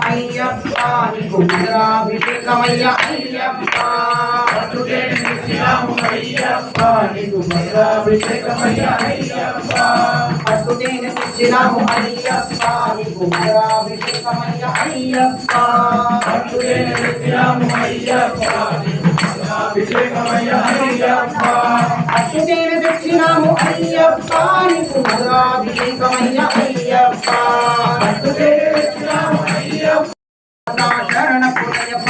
అయ్యప్ప నీకు మధురాభిషేకమయ్య అయ్యప్ప పట్టుకే నిలిచినాము అయ్యప్ప నీకు మధురాభిషేకమయ్య అయ్యప్ప పట్టుకే నిలిచినాము అయ్యప్ప నీకు మధురాభిషేకమయ్య అయ్యప్ప పట్టుకే నిలిచినాము అయ్యప్ప అభిషేకమయ్య అయ్యప్ప అక్షుతేన దక్షిణాము అయ్యప్ప నీకు మధురాభిషేకమయ్య అయ్యప్ప పట్టుకే నిలిచినాము అయ్యప్ప శరణ పుణ్యప్ప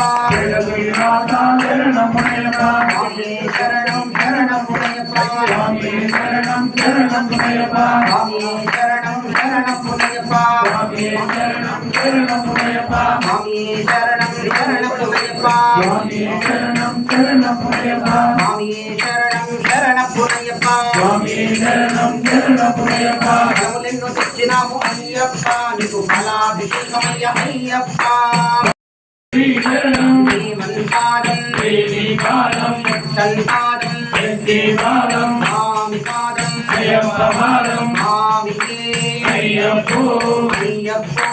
శరణమయ్యప్ప స్వామి శరణం శరణం పుణ్యప్ప స్వామి శరణం శరణమయ్యప్ప స్వామి శరణం శరణం పుణ్యప్ప స్వామి శరణం శరణమయ్యప్ప స్వామి శరణం శరణం పుణ్యప్ప స్వామి శరణం శరణమయ్యప్ప స్వామి శరణం శరణం పుణ్యప్ప స్వామి శరణం శరణమయ్యప్ప వరములెన్నో తెచ్చినాము అయ్యప్ప నీకు ఫలాభిషేకమయ్య అయ్యప్ప శ్రీశరణం శ్రీమన్పాదం శ్రీకాలం సంపాదం శక్తిపాదం స్వామి పాదం అయ్యప్పపాదం స్వామికే అయ్యప్పో అయ్యప్పో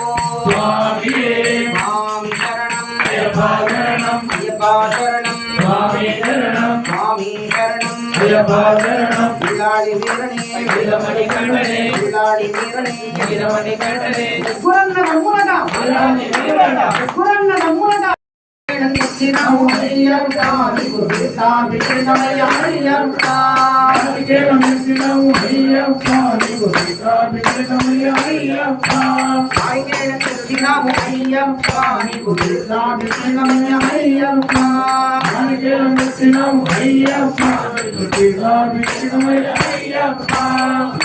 స్వామియే స్వామి శరణం అయ్యప్పశరణం అయ్యప్ప శరణం స్వామి శరణం స్వామి శరణం అయ్యప్పశరణం విలాడి వీరణే వీరమణి కంఠనే విలాడి వీరణే వీరమణి కంఠనే గురన్న నమ్ములట వీరాని వీరట గురన్న నమ్ములట తెచ్చినాము అయ్యప్ప నీకు సీతాభిషేకమయ్య అయ్యప్ప కేవలం నిలిచినాము అయ్యప్ప నీకు సీతాభిషేకమయ్య అయ్యప్ప ఆయనేన తెచ్చినాము అయ్యప్ప నీకు సీతాభిషేకమయ్య అయ్యప్ప కేవలం నిలిచినాము అయ్యప్ప నీకు సీతాభిషేకమయ్య అయ్యప్ప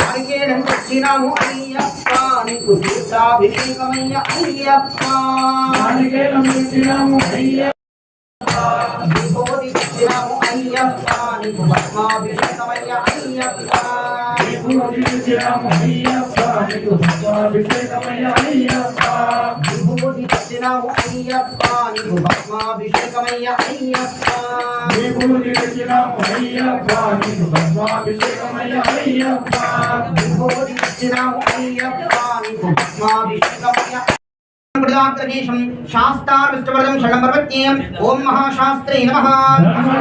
ఆయనేన తెచ్చినాము అయ్యప్ప నీకు సీతాభిషేకమయ్య అయ్యప్ప కేవలం నిలిచినాము అయ్యప్ప విభూతి తెచ్చినాము అయ్యప్ప నీకు పద్మాభిషేకమయ్య అయ్యప్ప విభూతి నిలిచినాము అయ్యప్ప నీకు పద్మాభిషేకమయ్య అయ్యప్ప విభూతి తెచ్చినాము అయ్యప్ప నీకు పద్మాభిషేకమయ్య అయ్యప్ప విభూతి నిలిచినాము అయ్యప్ప నీకు పద్మాభిషేకమయ్య అయ్యప్ప విభూతి తెచ్చినాము అయ్యప్ప నీకు పద్మాభిషేకమయ్య ప్రదాత్రదేశం శాస్త్రార్విష్టవరదం షణం పర్వత్యేం ఓం మహాశాస్త్రే నమః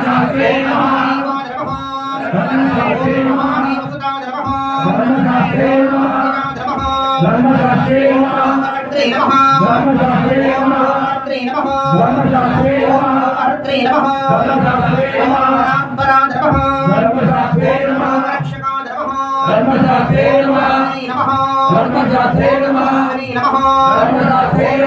శాస్త్రే నమః దేవాయ నమః ఓం మహాదేవసుతాయ నమః శాస్త్రే నమః శాస్త్రే శాస్త్రే నమః శాస్త్రే నమః శాస్త్రే నమః పరాపరాయ నమః రక్షకాయ నమః శాస్త్రే నమః నమః నమః